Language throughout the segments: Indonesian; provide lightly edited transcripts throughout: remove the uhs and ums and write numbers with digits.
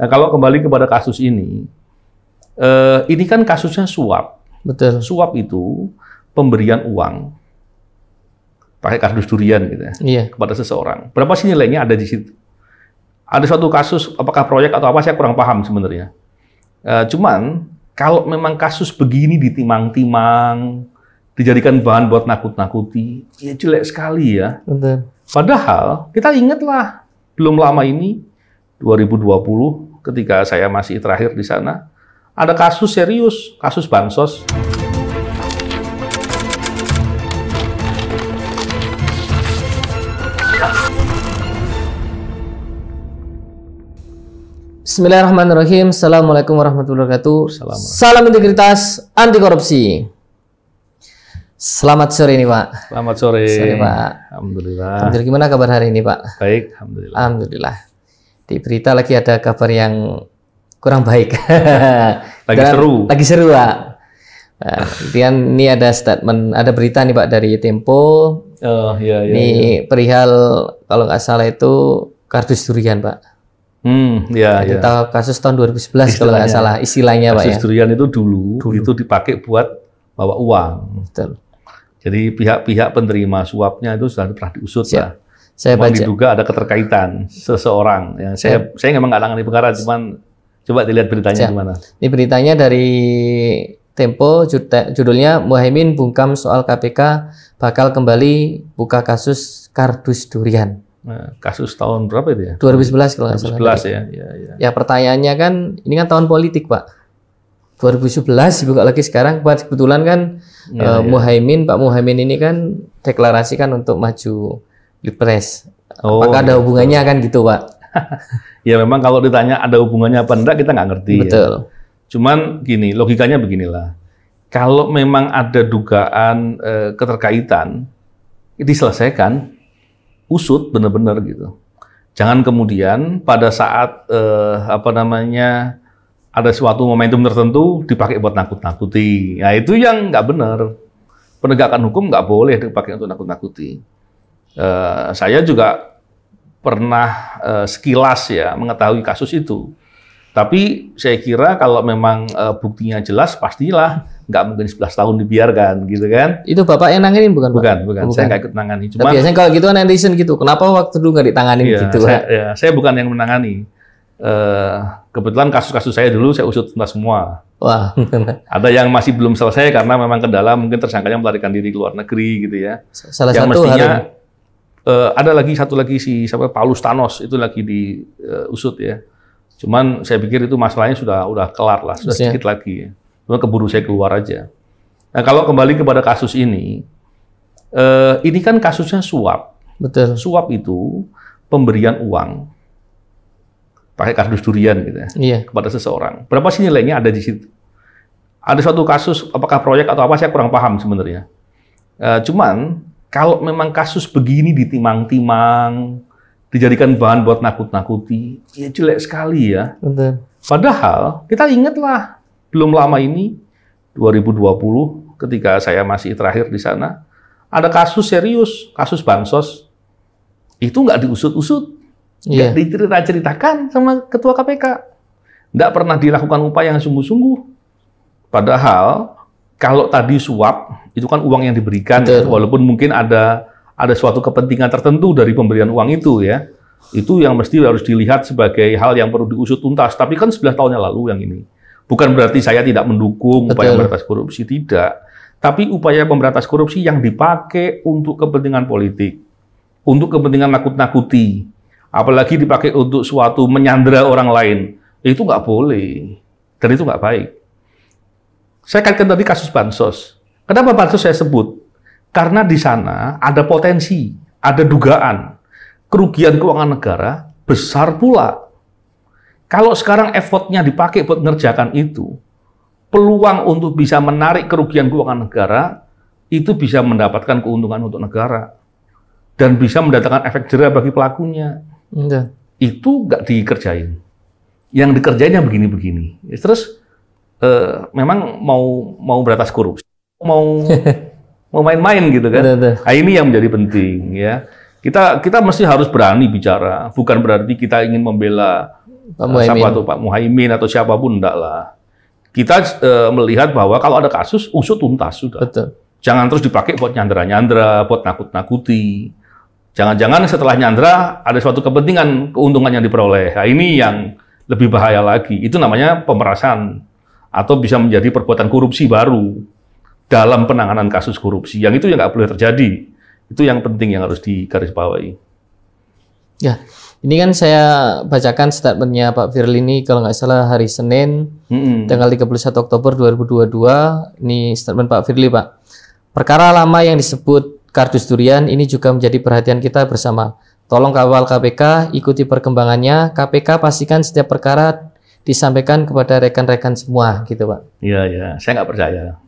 Nah, kalau kembali kepada kasus ini kan kasusnya suap. Betul. Suap itu pemberian uang pakai kardus durian gitu ya, Iya. kepada seseorang. Berapa sih nilainya ada di situ? Ada suatu kasus, apakah proyek atau apa, saya kurang paham sebenarnya. Cuman kalau memang kasus begini ditimang-timang, dijadikan bahan buat nakut-nakuti, ya jelek sekali ya. Betul. Padahal kita ingatlah belum lama ini 2020 ketika saya masih terakhir di sana ada kasus serius, kasus bansos. Bismillahirrahmanirrahim. Assalamualaikum warahmatullahi wabarakatuh. Salam integritas, anti korupsi. Selamat sore ini, Pak. Selamat sore. Sore, Pak. Alhamdulillah. Alhamdulillah. Gimana kabar hari ini, Pak? Baik, alhamdulillah. Alhamdulillah. Di berita lagi ada kabar yang kurang baik. Lagi seru. Lagi seru, Pak. Nah, kemudian ini ada statement, ada berita nih, Pak, dari Tempo. Oh, iya, iya. Ini perihal kalau nggak salah itu kardus durian, Pak. Iya, iya. Kita kasus tahun 2011 kalau nggak salah istilahnya, Pak ya. Kasus durian itu dulu itu dipakai buat bawa uang. Betul. Jadi pihak-pihak penerima suapnya itu sudah pernah diusut lah. Saya baca. Diduga ada keterkaitan seseorang. Yang saya memang nggak nangani perkara, cuman coba dilihat beritanya gimana. Ini beritanya dari Tempo, judulnya Muhaimin bungkam soal KPK bakal kembali buka kasus kardus durian. Nah, kasus tahun berapa itu ya? 2011 kalau nggak salah. 2011 ya. Ya pertanyaannya kan, ini kan tahun politik, Pak. 2011 dibuka lagi sekarang. Kebetulan kan Muhaimin, Pak Muhaimin ini kan deklarasikan untuk maju Pilpres. Apakah ada hubungannya kan gitu, Pak? Ya memang kalau ditanya ada hubungannya apa enggak, kita nggak ngerti. Betul. Ya. Cuman gini, logikanya beginilah. Kalau memang ada dugaan keterkaitan, diselesaikan, usut benar-benar gitu. Jangan kemudian pada saat ada suatu momentum tertentu dipakai buat nakut-nakuti. Nah itu yang nggak benar. Penegakan hukum nggak boleh dipakai untuk nakut-nakuti. Saya juga pernah sekilas ya mengetahui kasus itu. Tapi saya kira kalau memang buktinya jelas, pastilah nggak mungkin 11 tahun dibiarkan, gitu kan? Itu Bapak yang nanganin bukan, Pak? Bukan. Saya nggak ikut nangani. Tapi biasanya kalau gitu kan netizen gitu, kenapa waktu dulu nggak ditanganin gitu? Saya bukan yang menangani. Kebetulan kasus-kasus saya dulu saya usut tuntas semua. Wah. Ada yang masih belum selesai karena memang kendala, mungkin tersangkanya melarikan diri ke luar negeri, gitu ya. Salah yang satu mestinya ada satu lagi si Paulus Thanos itu lagi diusut ya. Cuman saya pikir itu masalahnya udah kelar lah, sudah sedikit lagi. Cuma keburu saya keluar aja. Nah kalau kembali kepada kasus ini kan kasusnya suap. Betul. Suap itu pemberian uang pakai kardus durian gitu ya, kepada seseorang. Berapa sih nilainya ada di situ? Ada suatu kasus, apakah proyek atau apa, saya kurang paham sebenarnya. Cuman kalau memang kasus begini ditimang-timang, dijadikan bahan buat nakut-nakuti, ya jelek sekali ya. Betul. Padahal kita ingatlah belum lama ini 2020 ketika saya masih terakhir di sana ada kasus serius, kasus bansos itu nggak diusut-usut, nggak diceritakan sama ketua KPK, nggak pernah dilakukan upaya yang sungguh-sungguh. Padahal kalau tadi suap itu kan uang yang diberikan, walaupun mungkin ada suatu kepentingan tertentu dari pemberian uang itu ya. Itu yang mesti harus dilihat sebagai hal yang perlu diusut tuntas. Tapi kan 11 tahun yang lalu yang ini. Bukan berarti saya tidak mendukung upaya pemberantasan korupsi, tidak. Tapi upaya pemberantasan korupsi yang dipakai untuk kepentingan politik, untuk kepentingan nakut-nakuti, apalagi dipakai untuk suatu menyandera orang lain, itu nggak boleh. Dan itu nggak baik. Saya kaitkan tadi kasus bansos. Kenapa bansos saya sebut? Karena di sana ada potensi, ada dugaan kerugian keuangan negara besar pula. Kalau sekarang effortnya dipakai buat mengerjakan itu, peluang untuk bisa menarik kerugian keuangan negara itu bisa mendapatkan keuntungan untuk negara dan bisa mendatangkan efek jera bagi pelakunya. Itu nggak dikerjain. Yang dikerjain yang begini-begini. Terus memang mau berantas korupsi, mau main-main gitu kan. Nah, ini yang menjadi penting ya. Kita mesti harus berani bicara, bukan berarti kita ingin membela siapa tuh Pak Muhaimin atau siapapun, enggak lah. Kita melihat bahwa kalau ada kasus, usut tuntas sudah. Betul. Jangan terus dipakai buat nyandera-nyandera, buat nakut-nakuti. Jangan-jangan setelah nyandera ada suatu kepentingan, keuntungan yang diperoleh. Nah, ini yang lebih bahaya lagi. Itu namanya pemerasan atau bisa menjadi perbuatan korupsi baru dalam penanganan kasus korupsi. Yang itu yang nggak boleh terjadi. Itu yang penting yang harus digarisbawahi. Ya, ini kan saya bacakan statementnya Pak Firly ini kalau nggak salah hari Senin, tanggal 31 Oktober 2022. Ini statement Pak Firly, Pak. Perkara lama yang disebut kardus durian ini juga menjadi perhatian kita bersama. Tolong kawal KPK, ikuti perkembangannya. KPK pastikan setiap perkara disampaikan kepada rekan-rekan semua, gitu Pak. Iya, saya nggak percaya.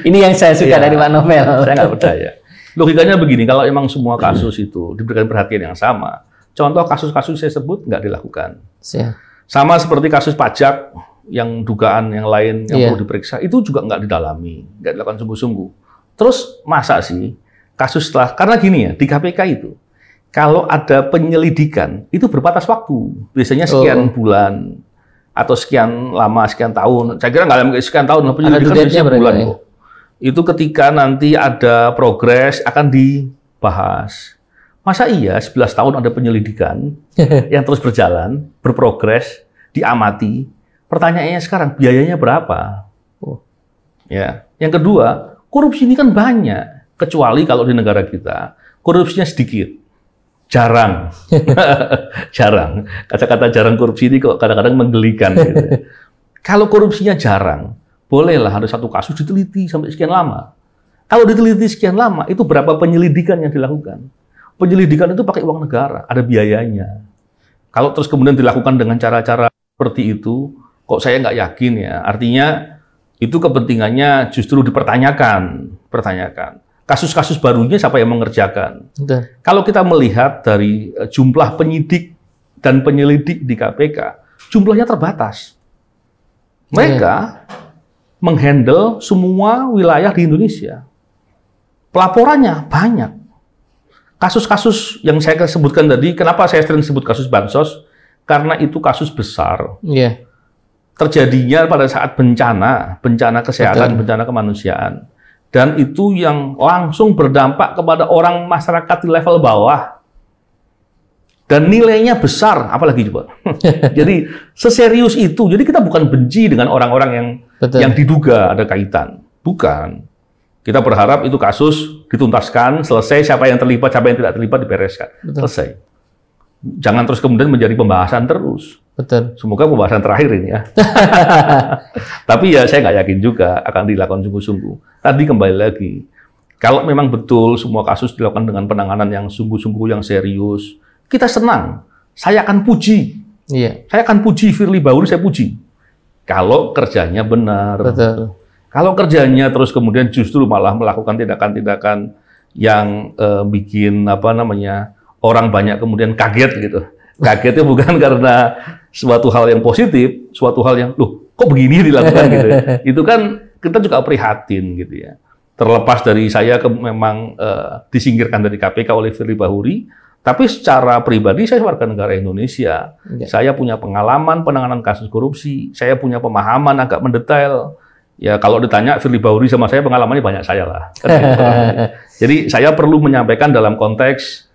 Ini yang saya suka dari Pak Novel. Saya nggak percaya. Logikanya begini, kalau emang semua kasus itu diberikan perhatian yang sama, contoh kasus-kasus saya sebut nggak dilakukan. Sama seperti kasus pajak, yang dugaan yang lain yang perlu diperiksa, itu juga nggak didalami, nggak dilakukan sungguh-sungguh. Terus masa sih kasus setelah, karena gini ya, di KPK itu, kalau ada penyelidikan, itu berbatas waktu. Biasanya sekian bulan, atau sekian lama, sekian tahun. Saya kira nggak sekian tahun, penyelidikan biasanya bulan kok. Itu ketika nanti ada progres akan dibahas. Masa iya 11 tahun ada penyelidikan yang terus berjalan, berprogres, diamati. Pertanyaannya sekarang, biayanya berapa? Ya. Yang kedua, korupsi ini kan banyak. Kecuali kalau di negara kita, korupsinya sedikit. Jarang. Jarang. Kata-kata jarang korupsi ini kok kadang-kadang menggelikan. Gitu. Kalau korupsinya jarang, bolehlah ada satu kasus diteliti sampai sekian lama. Kalau diteliti sekian lama, itu berapa penyelidikan yang dilakukan? Penyelidikan itu pakai uang negara, ada biayanya. Kalau terus kemudian dilakukan dengan cara-cara seperti itu, kok saya nggak yakin ya. Artinya itu kepentingannya justru dipertanyakan. Kasus-kasus barunya siapa yang mengerjakan? Betul. Kalau kita melihat dari jumlah penyidik dan penyelidik di KPK, jumlahnya terbatas. Mereka menghandle semua wilayah di Indonesia. Pelaporannya banyak. Kasus-kasus yang saya sebutkan tadi, kenapa saya sering sebut kasus bansos? Karena itu kasus besar. Terjadinya pada saat bencana kesehatan, bencana kemanusiaan. Dan itu yang langsung berdampak kepada orang masyarakat di level bawah. Dan nilainya besar, apalagi coba. Jadi seserius itu. Jadi kita bukan benci dengan orang-orang yang diduga ada kaitan. Bukan. Kita berharap itu kasus dituntaskan, selesai, siapa yang terlibat, siapa yang tidak terlibat dibereskan. Selesai. Jangan terus kemudian menjadi pembahasan terus. Betul. Semoga pembahasan terakhir ini ya. Tapi ya saya nggak yakin juga akan dilakukan sungguh-sungguh. Tadi kembali lagi, kalau memang betul semua kasus dilakukan dengan penanganan yang sungguh-sungguh, yang serius, kita senang. Saya akan puji. Saya akan puji Firly Bahuri, saya puji. Kalau kerjanya benar. Betul. Kalau kerjanya terus kemudian justru malah melakukan tindakan-tindakan yang bikin orang banyak kemudian kaget gitu. Kagetnya bukan karena suatu hal yang positif, suatu hal yang kok begini dilakukan gitu. Itu kan kita juga prihatin gitu ya. Terlepas dari saya memang disingkirkan dari KPK oleh Firly Bahuri, tapi secara pribadi saya warga negara Indonesia. Saya punya pengalaman penanganan kasus korupsi, saya punya pemahaman agak mendetail. Ya kalau ditanya Firly Bahuri sama saya pengalamannya banyak saya lah. Jadi saya perlu menyampaikan dalam konteks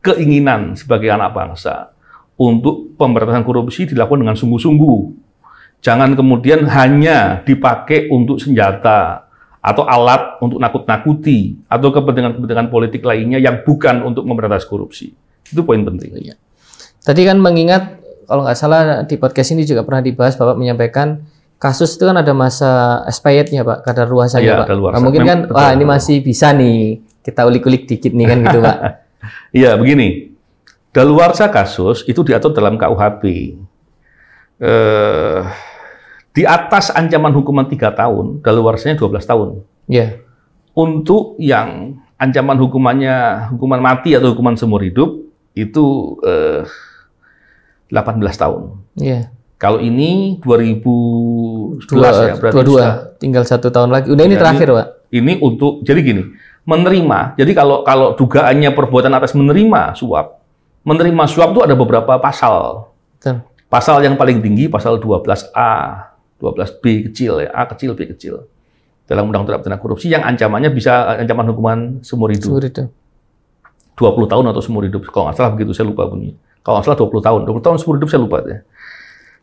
keinginan sebagai anak bangsa untuk pemberantasan korupsi dilakukan dengan sungguh-sungguh. Jangan kemudian hanya dipakai untuk senjata atau alat untuk nakut-nakuti atau kepentingan-kepentingan politik lainnya yang bukan untuk memberantas korupsi. Itu poin penting. Tadi kan mengingat, kalau nggak salah di podcast ini juga pernah dibahas, Bapak menyampaikan kasus itu kan ada masa expirednya Pak, kadaluarsanya Pak. Nah, mungkin kan, ini masih bisa nih, kita ulik-ulik dikit nih kan gitu Pak. Iya, begini. Daluarsa kasus itu diatur dalam KUHP. Di atas ancaman hukuman 3 tahun, daluarsanya 12 tahun. Untuk yang ancaman hukuman mati atau hukuman seumur hidup, itu 18 tahun. Kalau ini 2011 ya, berarti 22, tinggal 1 tahun lagi. Udah ini terakhir Pak. Ini untuk, jadi gini, menerima. Jadi kalau dugaannya perbuatan atas menerima suap itu ada beberapa pasal. Betul. Pasal yang paling tinggi pasal 12A, 12B kecil ya, A kecil, B kecil. Dalam Undang-Undang Tindak Pidana Korupsi yang ancamannya bisa ancaman hukuman seumur hidup. 20 tahun atau seumur hidup. Kalau nggak salah begitu, saya lupa bunyi. Kalau nggak salah 20 tahun. 20 tahun seumur hidup saya lupa ya.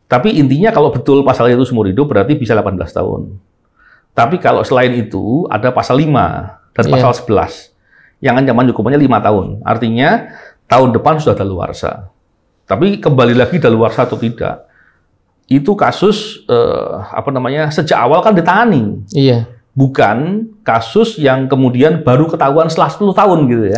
Tapi intinya kalau betul pasal itu seumur hidup berarti bisa 18 tahun. Tapi kalau selain itu ada pasal 5 dan pasal 11 yang ancaman hukumannya 5 tahun. Artinya tahun depan sudah daluarsa. Tapi kembali lagi daluarsa atau tidak, itu kasus sejak awal kan ditangani. Iya. Bukan kasus yang kemudian baru ketahuan setelah 10 tahun gitu ya.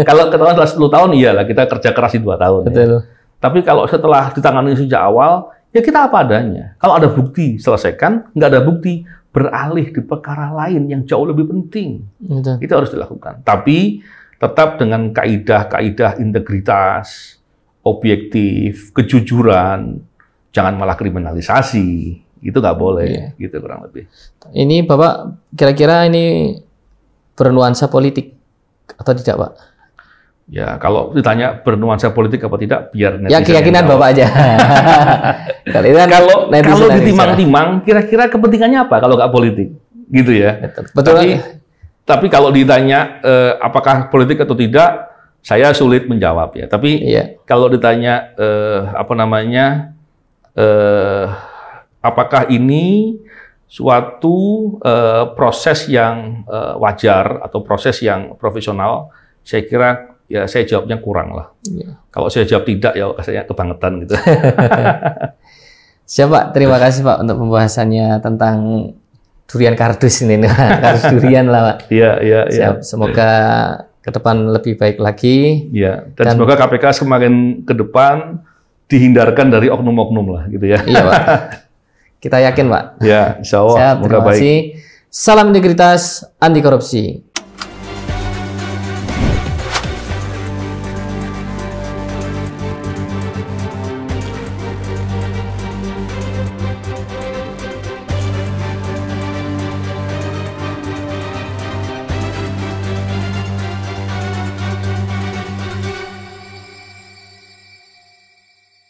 Kalau ketahuan setelah 10 tahun iyalah kita kerja keras di 2 tahun. Betul. Ya. Tapi kalau setelah ditangani sejak awal, ya kita apa adanya. Kalau ada bukti, selesaikan. Nggak ada bukti, beralih di perkara lain yang jauh lebih penting. Betul. Itu harus dilakukan. Tapi tetap dengan kaidah-kaidah integritas, objektif, kejujuran, jangan malah kriminalisasi. Itu nggak boleh, gitu kurang lebih. Ini Bapak kira-kira ini bernuansa politik atau tidak, Pak? Ya, kalau ditanya bernuansa politik apa tidak, biar ya keyakinan Bapak aja. Kalau ditimang-timang, kira-kira kepentingannya apa kalau nggak politik, gitu ya? Betul. Tapi kalau ditanya apakah politik atau tidak, saya sulit menjawab ya. Tapi kalau ditanya apakah ini suatu proses yang wajar atau proses yang profesional, saya kira ya saya jawabnya kurang lah. Kalau saya jawab tidak, ya saya kebangetan gitu. Siap Pak, terima kasih Pak untuk pembahasannya tentang durian kardus ini, kardus durian lah Pak. Iya. Semoga ke depan lebih baik lagi. Iya. Dan semoga KPK semakin ke depan dihindarkan dari oknum-oknum lah, gitu ya. Iya Pak. Kita yakin Pak. Ya, insya Allah. Terima kasih. Salam integritas, anti korupsi.